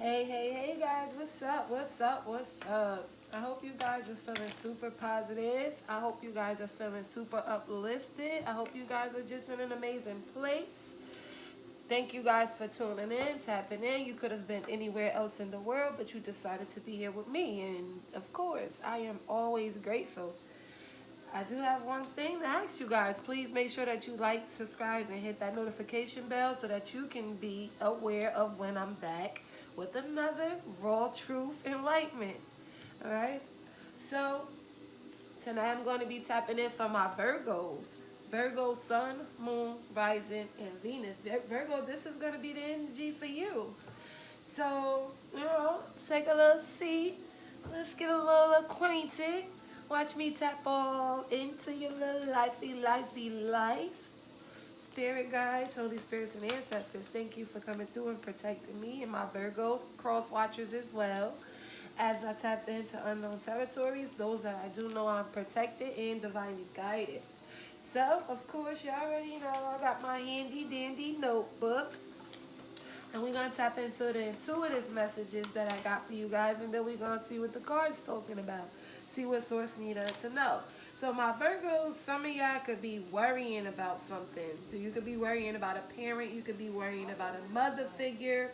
Hey guys, what's up? What's up? I hope you guys are feeling super positive. I hope you guys are feeling super uplifted. I hope you guys are just in an amazing place. Thank you guys for tuning in, tapping in. You could have been anywhere else in the world, but you decided to be here with me. And of course, I am always grateful. I do have one thing to ask you guys. Please make sure that you like, subscribe, and hit that notification bell so that you can be aware of when I'm back with another Raw Truth Enlightenment. Alright? So, tonight I'm going to be tapping in for my Virgos. Virgo, Sun, Moon, Rising, and Venus. Virgo, this is going to be the energy for you. So, take a little seat. Let's get a little acquainted. Watch me tap all into your little lifey life. Spirit guides, Holy Spirits, and ancestors, thank you for coming through and protecting me and my Virgos, cross watchers as well. As I tap into unknown territories, those that I do know I'm protected and divinely guided. So, of course, you already know I got my handy dandy notebook. And we're going to tap into the intuitive messages that I got for you guys. And then we're going to see what the card's talking about. See what source need us to know. So my Virgos, some of y'all could be worrying about something. So you could be worrying about a parent. You could be worrying about a mother figure.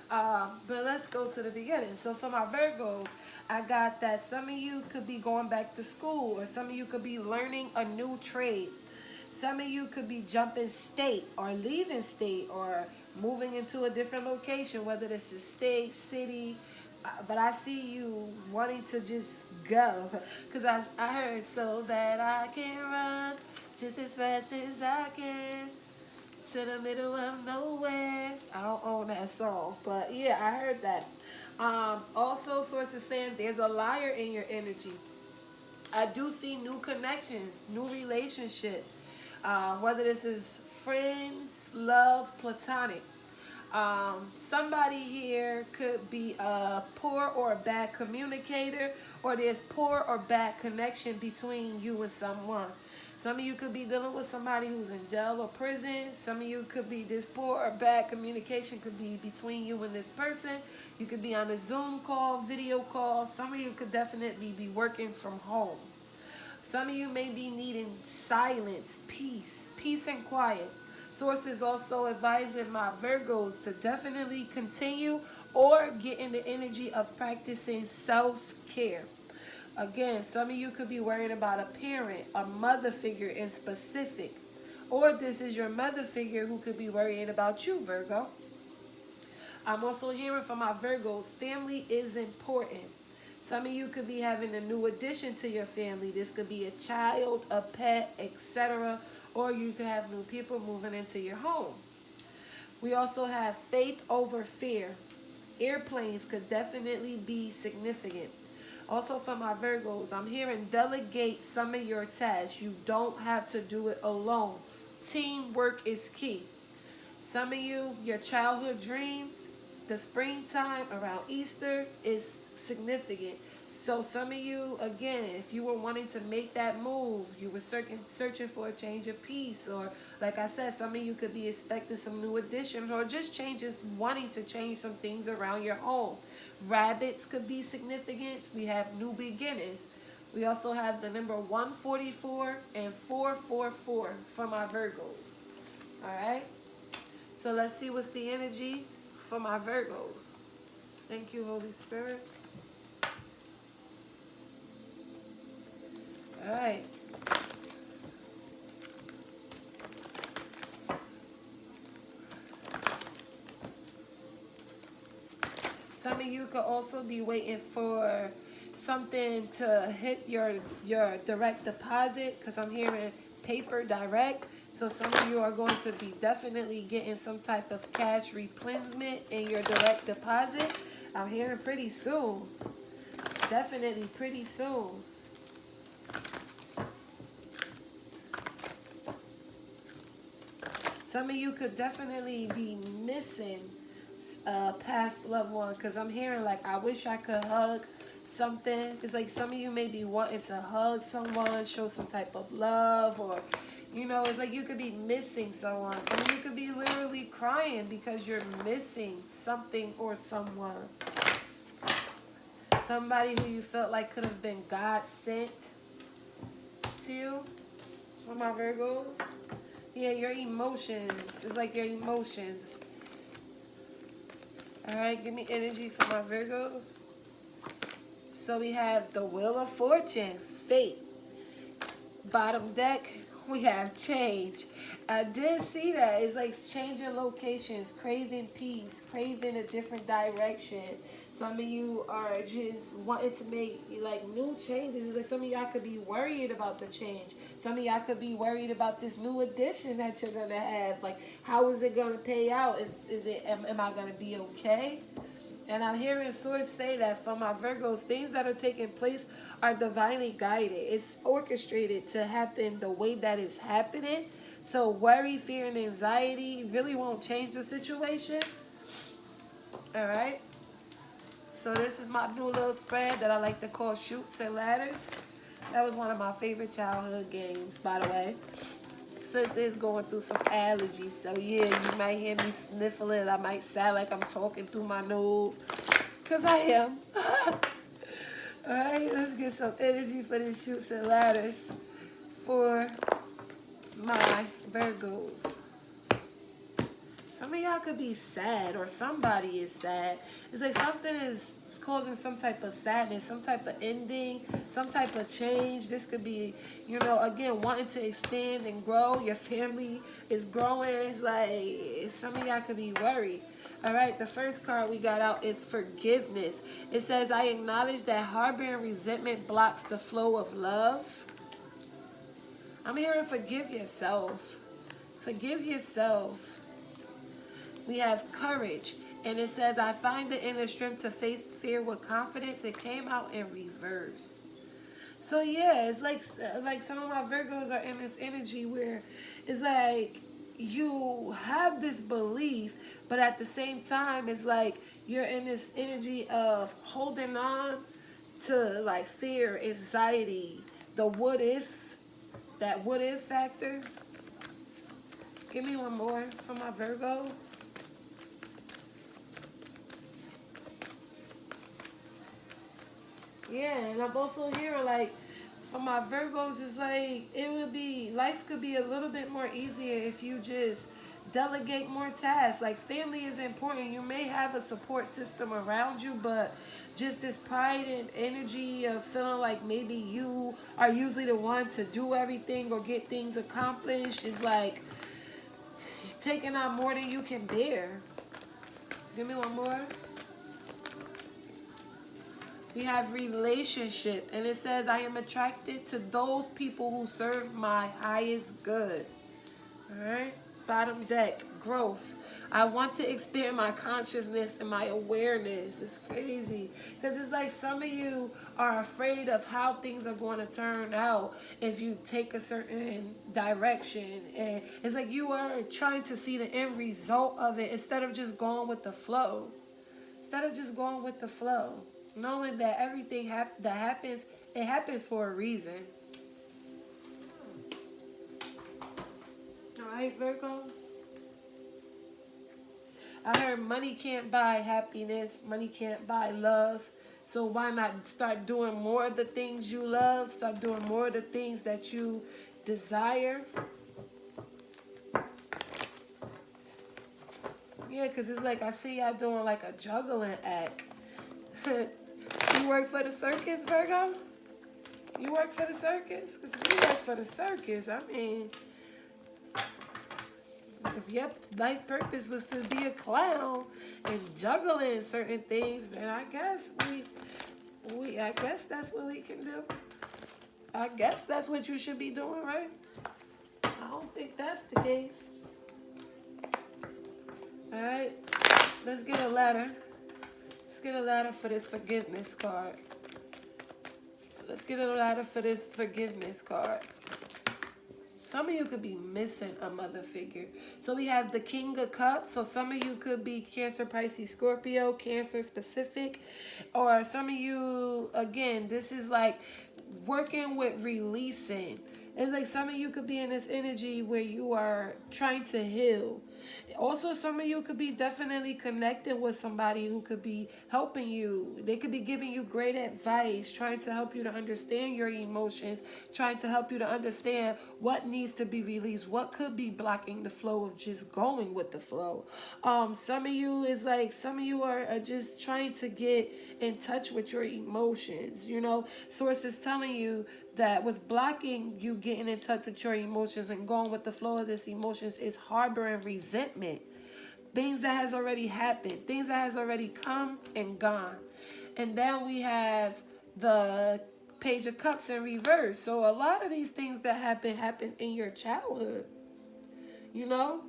But let's go to the beginning. So for my Virgos, I got that some of you could be going back to school. Or some of you could be learning a new trade. Some of you could be jumping state or leaving state or moving into a different location, whether this is state, city, but I see you wanting to just go. Because I heard so that I can run just as fast as I can to the middle of nowhere. I don't own that song, but yeah, I heard that. Also, sources saying there's a liar in your energy. I do see new connections, new relationship. Whether this is friends, love, platonic. Somebody here could be a poor or a bad communicator, or there's poor or bad connection between you and someone. Some of you could be dealing with somebody who's in jail or prison. Some of you could be this poor or bad communication could be between you and this person. You could be on a Zoom call, video call. Some of you could definitely be working from home. Some of you may be needing silence, peace and quiet. Sources also advising my Virgos to definitely continue or get in the energy of practicing self-care. Again, some of you could be worried about a parent, a mother figure in specific. Or this is your mother figure who could be worrying about you, Virgo. I'm also hearing from my Virgos, family is important. Some of you could be having a new addition to your family. This could be a child, a pet, etc. Or you could have new people moving into your home. We also have faith over fear. Airplanes could definitely be significant. Also for my Virgos, I'm hearing delegate some of your tasks. You don't have to do it alone. Teamwork is key. Some of you, your childhood dreams, the springtime around Easter is significant. So some of you, again, if you were wanting to make that move, you were searching for a change of peace, or like I said, some of you could be expecting some new additions or just changes, wanting to change some things around your home. Rabbits could be significant. We have new beginnings. We also have the number 144 and 444 for my Virgos. All right? So let's see what's the energy for my Virgos. Thank you, Holy Spirit. All right. Some of you could also be waiting for something to hit your direct deposit, because I'm hearing paper direct. So some of you are going to be definitely getting some type of cash replenishment in your direct deposit. I'm hearing pretty soon. Definitely pretty soon. Some of you could definitely be missing a past loved one, because I'm hearing like, I wish I could hug something. It's like some of you may be wanting to hug someone, show some type of love, or You know, it's like you could be missing someone. Some of you could be literally crying because you're missing something or someone. Somebody who you felt like could have been God sent to you. For my Virgos. Yeah, your emotions. It's like your emotions. Alright, give me energy for my Virgos. So we have the Wheel of Fortune, fate. Bottom deck, we have change. I did see that. It's like changing locations, craving peace, craving a different direction. Some of you are just wanting to make like new changes. It's like some of y'all could be worried about the change. Some of y'all could be worried about this new addition that you're gonna have. Like, how is it gonna pay out? Am I gonna be okay? And I'm hearing Swords say that for my Virgos, things that are taking place are divinely guided. It's orchestrated to happen the way that it's happening. So worry, fear, and anxiety really won't change the situation. All right. So this is my new little spread that I like to call Chutes and Ladders. That was one of my favorite childhood games, by the way. Sis is going through some allergies, so yeah, you might hear me sniffling. I might sound like I'm talking through my nose, because I am. Alright, let's get some energy for these Chutes and Ladders for my Virgos. Some of y'all could be sad, or somebody is sad. It's like something is causing some type of sadness, some type of ending, some type of change. This could be, you know, again, wanting to expand and grow. Your family is growing. It's like some of y'all could be worried. All right, the first card we got out is forgiveness. It says, I acknowledge that harboring resentment blocks the flow of love. I'm hearing forgive yourself. Forgive yourself. We have courage. And it says, I find the inner strength to face fear with confidence. It came out in reverse. So yeah, it's like some of my Virgos are in this energy where it's like you have this belief, but at the same time, it's like you're in this energy of holding on to like fear, anxiety, the what if, that what if factor. Give me one more for my Virgos. Yeah, and I'm also hearing like for my Virgos, it's like life could be a little bit more easier if you just delegate more tasks. Like family is important. You may have a support system around you, but just this pride and energy of feeling like maybe you are usually the one to do everything or get things accomplished is like taking on more than you can bear. Give me one more. We have relationship, and it says, I am attracted to those people who serve my highest good. All right. Bottom deck, growth. I want to expand my consciousness and my awareness. It's crazy. Because it's like some of you are afraid of how things are going to turn out if you take a certain direction. And it's like you are trying to see the end result of it instead of just going with the flow. Instead of just going with the flow. Knowing that everything that happens, it happens for a reason. All right, Virgo. I heard money can't buy happiness. Money can't buy love. So why not start doing more of the things you love? Start doing more of the things that you desire. Yeah, because it's like I see y'all doing like a juggling act. You work for the circus, Virgo? You work for the circus? Because if you work for the circus, I mean, if your life purpose was to be a clown and juggling certain things, then I guess I guess that's what we can do. I guess that's what you should be doing, right? I don't think that's the case. All right, let's get a ladder. Let's get a ladder for this forgiveness card. Let's get a ladder for this forgiveness card. Some of you could be missing a mother figure. So we have the King of Cups. So some of you could be Cancer, Pisces, Scorpio, Cancer specific. Or some of you, again, this is like working with releasing. It's like some of you could be in this energy where you are trying to heal. Also, some of you could be definitely connected with somebody who could be helping you. They could be giving you great advice, trying to help you to understand your emotions, trying to help you to understand what needs to be released, what could be blocking the flow of just going with the flow. Some of you is like, some of you are just trying to get in touch with your emotions. You know, source is telling you that what's blocking you getting in touch with your emotions and going with the flow of this emotions is harboring resentment. Things that has already happened, things that has already come and gone. And then we have the Page of Cups in reverse. So a lot of these things that happened in your childhood. You know?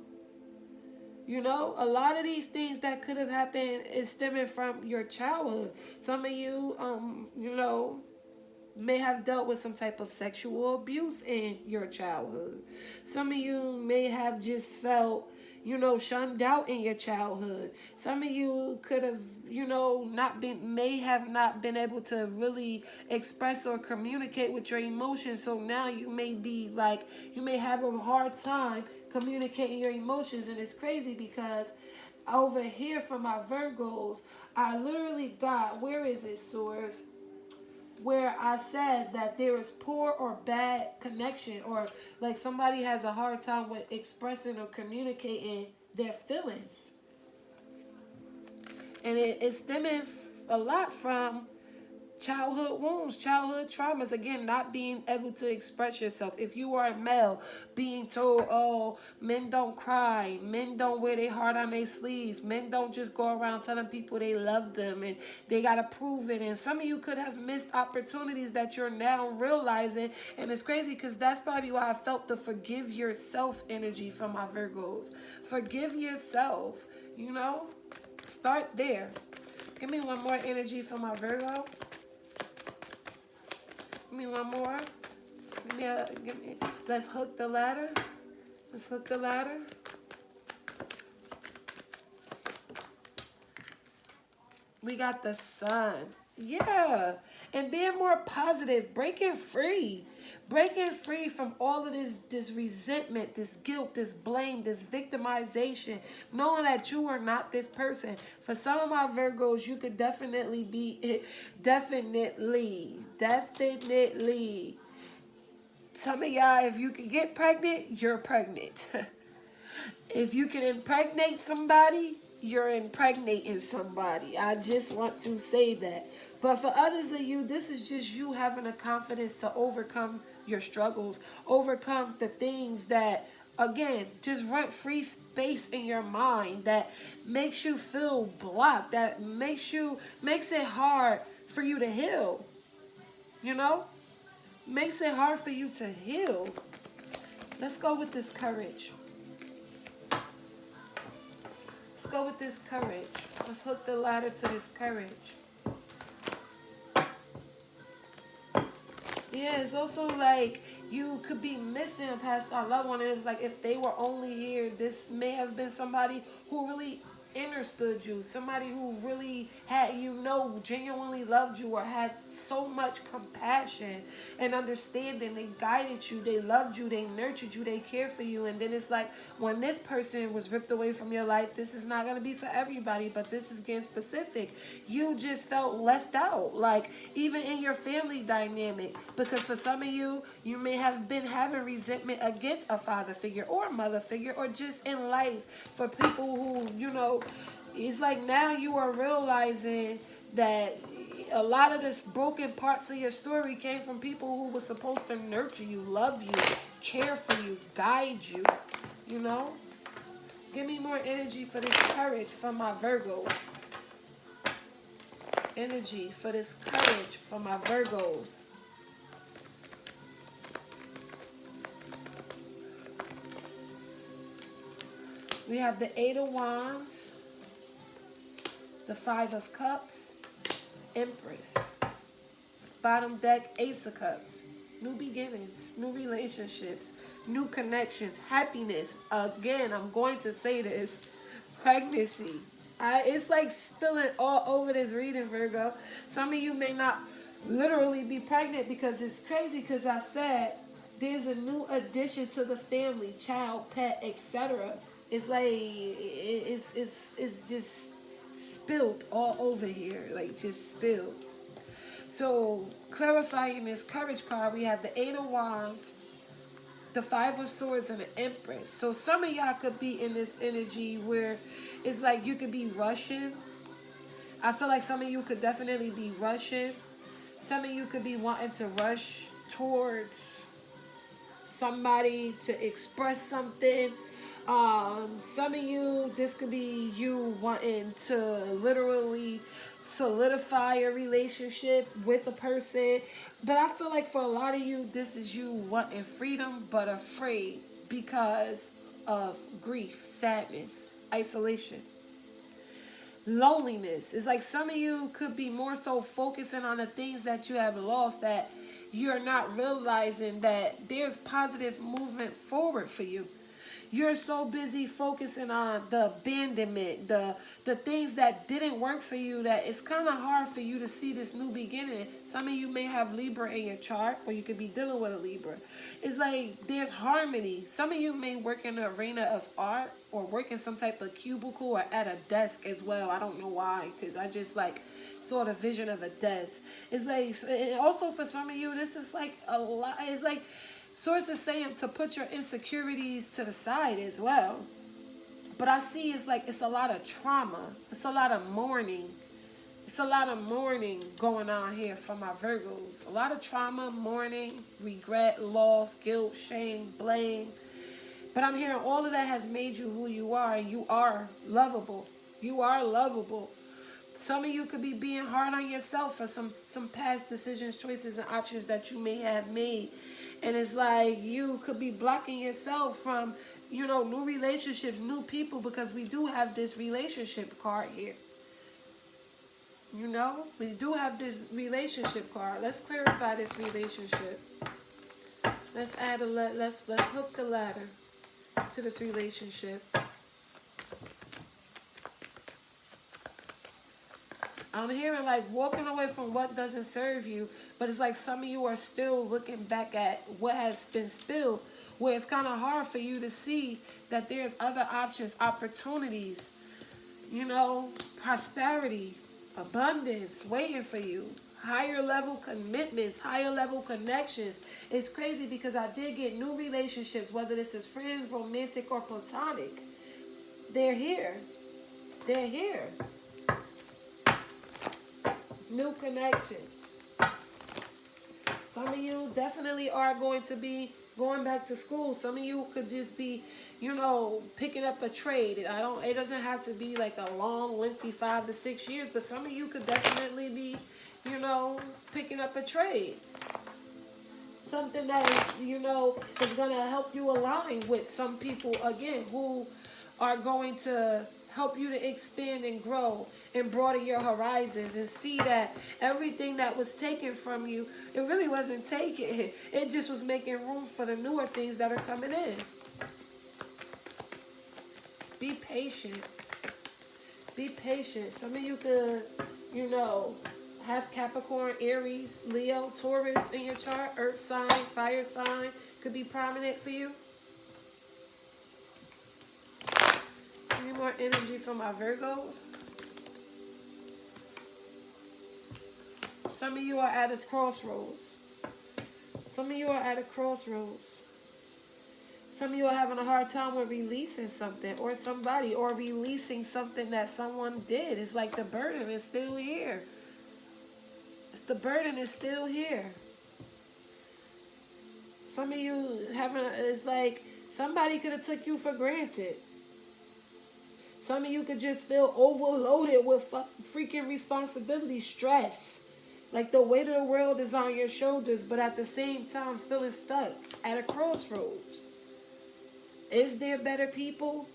You know, a lot of these things that could have happened is stemming from your childhood. Some of you, you know, may have dealt with some type of sexual abuse in your childhood. Some of you may have just felt, you know, shunned out in your childhood. Some of you could have, you know, may have not been able to really express or communicate with your emotions. So now you may be like, you may have a hard time communicating your emotions. And it's crazy because over here for my Virgos, I literally got, where is it, Source? Where I said that there is poor or bad connection, or like somebody has a hard time with expressing or communicating their feelings. And it's stemming a lot from childhood wounds, childhood traumas. Again, not being able to express yourself. If you are a male, being told, oh, men don't cry, men don't wear their heart on their sleeve, men don't just go around telling people they love them and they got to prove it. And some of you could have missed opportunities that you're now realizing. And it's crazy because that's probably why I felt the forgive yourself energy from my Virgos. Forgive yourself, you know? Start there. Give me one more energy for my Virgo. Give me one more. Let's hook the ladder. Let's hook the ladder. We got the sun. Yeah. And being more positive, breaking free. Breaking free from all of this resentment, this guilt, this blame, this victimization. Knowing that you are not this person. For some of my Virgos, you could definitely be, definitely. Some of y'all, if you can get pregnant, you're pregnant. If you can impregnate somebody, you're impregnating somebody. I just want to say that. But for others of you, this is just you having the confidence to overcome your struggles, overcome the things that, again, just rent free space in your mind that makes you feel blocked, that makes it hard for you to heal. You know? Makes it hard for you to heal. Let's go with this courage. Let's go with this courage. Let's hook the ladder to this courage. Yeah, it's also like you could be missing a past star loved one. And it was like if they were only here, this may have been somebody who really understood you. Somebody who really had, you know, genuinely loved you or had so much compassion and understanding. They guided you, they loved you, they nurtured you, they cared for you. And then it's like when this person was ripped away from your life, this is not going to be for everybody, but this is getting specific. You just felt left out, like even in your family dynamic, because for some of you, you may have been having resentment against a father figure or a mother figure or just in life for people who, you know, it's like now you are realizing that a lot of the broken parts of your story came from people who were supposed to nurture you, love you, care for you, guide you, you know? Give me more energy for this courage from my Virgos. Energy for this courage from my Virgos. We have the Eight of Wands, the Five of Cups, Empress. Bottom deck, Ace of Cups. New beginnings, new relationships, new connections, happiness. Again, I'm going to say this. Pregnancy. It's like spilling all over this reading, Virgo. Some of you may not literally be pregnant because it's crazy because I said There's a new addition to the family, child, pet, etc. It's like it's just spilled all over here, like just spilled. So clarifying this courage card, we have the Eight of Wands, the Five of Swords, and the Empress. So some of y'all could be in this energy where it's like you could be rushing. I feel like some of you could definitely be rushing. Some of you could be wanting to rush towards somebody to express something. Some of you, this could be you wanting to literally solidify a relationship with a person. But I feel like for a lot of you, this is you wanting freedom but afraid because of grief, sadness, isolation, loneliness. It's like some of you could be more so focusing on the things that you have lost, that you're not realizing that there's positive movement forward for you. You're so busy focusing on the abandonment, the things that didn't work for you, that it's kind of hard for you to see this new beginning. Some of you may have Libra in your chart, or you could be dealing with a Libra. It's like there's harmony. Some of you may work in the arena of art or work in some type of cubicle or at a desk as well. I don't know why, because I just like saw the vision of a desk. It's like, and also for some of you, this is like a lot. It's like Source is saying to put your insecurities to the side as well. But I see it's like it's a lot of trauma. It's a lot of mourning. It's a lot of mourning going on here for my Virgos. A lot of trauma, mourning, regret, loss, guilt, shame, blame. But I'm hearing all of that has made you who you are. And you are lovable. You are lovable. Some of you could be being hard on yourself for some past decisions, choices, and options that you may have made. And it's like you could be blocking yourself from, you know, new relationships, new people, because we do have this relationship card here. You know, we do have this relationship card. Let's clarify this relationship. Let's add a let's hook the ladder to this relationship. I'm hearing like walking away from what doesn't serve you, but it's like some of you are still looking back at what has been spilled, where it's kind of hard for you to see that there's other options, opportunities, you know, prosperity, abundance waiting for you, higher level commitments, higher level connections. It's crazy because I did get new relationships, whether this is friends, romantic, or platonic. They're here. They're here. New connections. Some of you definitely are going to be going back to school. Some of you could just be, you know, picking up a trade. It doesn't have to be like a long, lengthy 5 to 6 years, but some of you could definitely be, you know, picking up a trade. Something that is, you know, is going to help you align with some people, again, who are going to help you to expand and grow and broaden your horizons and see that everything that was taken from you, it really wasn't taken. It just was making room for the newer things that are coming in. Be patient. Be patient. Some of you could, you know, have Capricorn, Aries, Leo, Taurus in your chart. Earth sign, fire sign could be prominent for you. Any more energy from our Virgos? Some of you are at a crossroads. Some of you are at a crossroads. Some of you are having a hard time with releasing something or somebody, or releasing something that someone did. It's like the burden is still here. The burden is still here. Some of you it's like somebody could have took you for granted. Some of you could just feel overloaded with freaking responsibility, stress. Like the weight of the world is on your shoulders, but at the same time feeling stuck at a crossroads. Is there better people?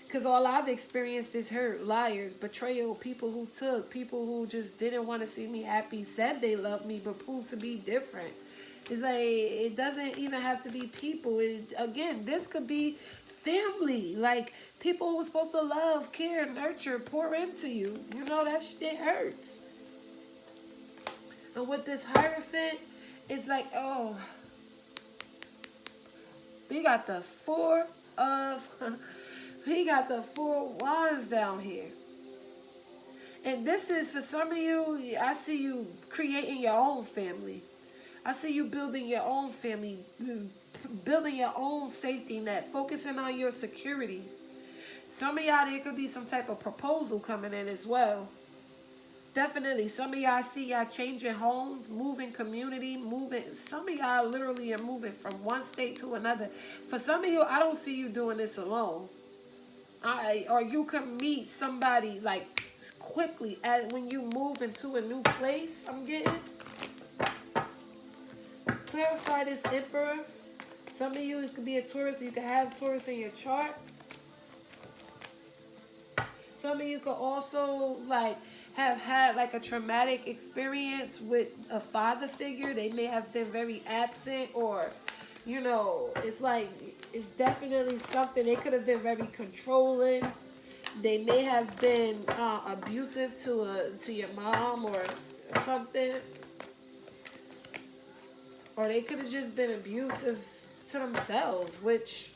Because all I've experienced is hurt, liars, betrayal, people who just didn't want to see me happy, said they loved me, but proved to be different. It's like, it doesn't even have to be people. Again, this could be family. Like, people who are supposed to love, care, nurture, pour into you. You know, that shit hurts. And with this Hierophant, it's like, oh, We got the four of, we got the 4 wands down here. And this is, for some of you, I see you creating your own family. I see you building your own family, building your own safety net, focusing on your security. Some of y'all, there could be some type of proposal coming in as well. Definitely. Some of y'all, see y'all changing homes, moving community, moving. Some of y'all literally are moving from one state to another. For some of you, I don't see you doing this alone. Or you can meet somebody like quickly as when you move into a new place. I'm getting. Clarify this Emperor. Some of you, it could be a Taurus. You can have Taurus in your chart. Some of you could also like have had like a traumatic experience with a father figure. They may have been very absent, or you know, it's like it's definitely something. They could have been very controlling. They may have been abusive to your mom or something, or they could have just been abusive to themselves, which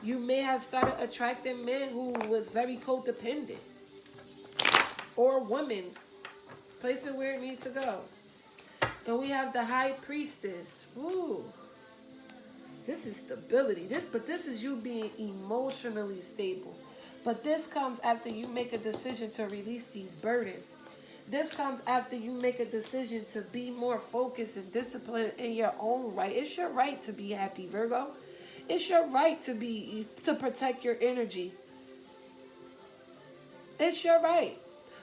you may have started attracting men who was very codependent, or women. Place it where it needs to go. And we have the High Priestess. Ooh. This is stability. But this is you being emotionally stable. But this comes after you make a decision to release these burdens. This comes after you make a decision to be more focused and disciplined in your own right. It's your right to be happy, Virgo. It's your right to protect your energy. It's your right.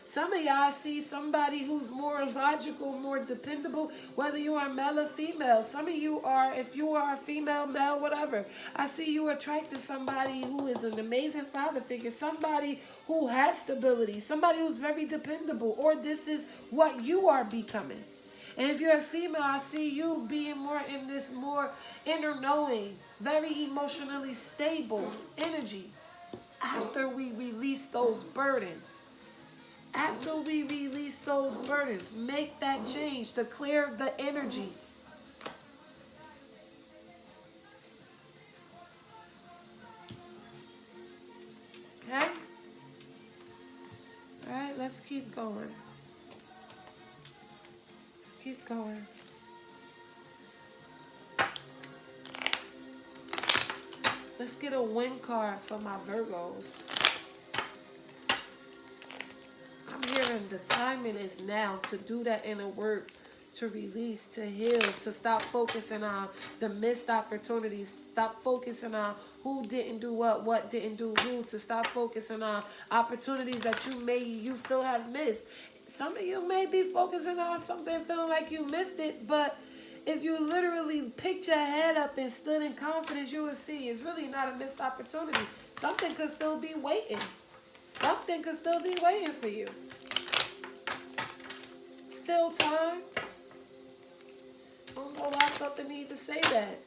Some of y'all see somebody who's more logical, more dependable, whether you are male or female. Some of you are, if you are a female, male, whatever. I see you attracted somebody who is an amazing father figure, somebody who has stability, somebody who's very dependable, or this is what you are becoming. And if you're a female, I see you being more in this more inner knowing, very emotionally stable energy. After we release those burdens. After we release those burdens, make that change to clear the energy. Okay? All right, let's keep going. Let's keep going. Let's get a win card for my Virgos. I'm hearing the timing is now to do that inner work, to release, to heal, to stop focusing on the missed opportunities, stop focusing on who didn't do what didn't do who, to stop focusing on opportunities that you feel have missed. Some of you may be focusing on something, feeling like you missed it, but if you literally picked your head up and stood in confidence, you would see it's really not a missed opportunity. Something could still be waiting. Something could still be waiting for you. Still time. I don't know why I felt the need to say that.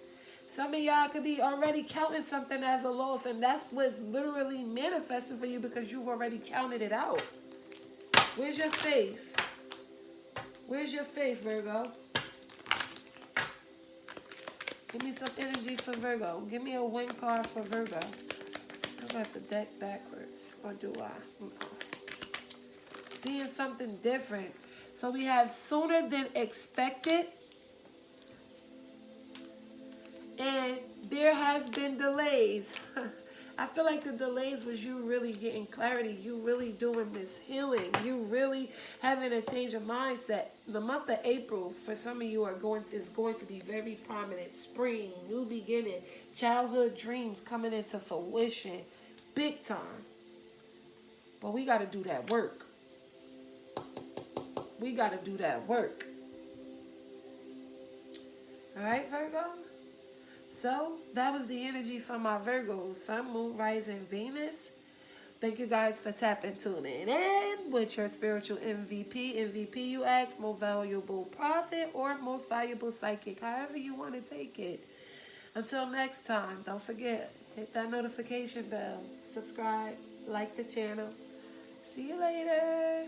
Some of y'all could be already counting something as a loss, and that's what's literally manifesting for you because you've already counted it out. Where's your faith? Where's your faith, Virgo? Give me some energy for Virgo. Give me a win card for Virgo. I got the deck backwards. Or do I? Seeing something different. So we have sooner than expected. And there has been delays. I feel like the delays was you really getting clarity. You really doing this healing. You really having a change of mindset. The month of April, for some of you, is going to be very prominent. Spring, new beginning, childhood dreams coming into fruition. Big time. But we got to do that work. We got to do that work. All right, Virgo? So, that was the energy from my Virgos. Sun, Moon, Rising, Venus. Thank you guys for tapping, tuning in with your spiritual MVP. MVP, you ask, most valuable prophet or most valuable psychic. However you want to take it. Until next time, don't forget, hit that notification bell. Subscribe, like the channel. See you later.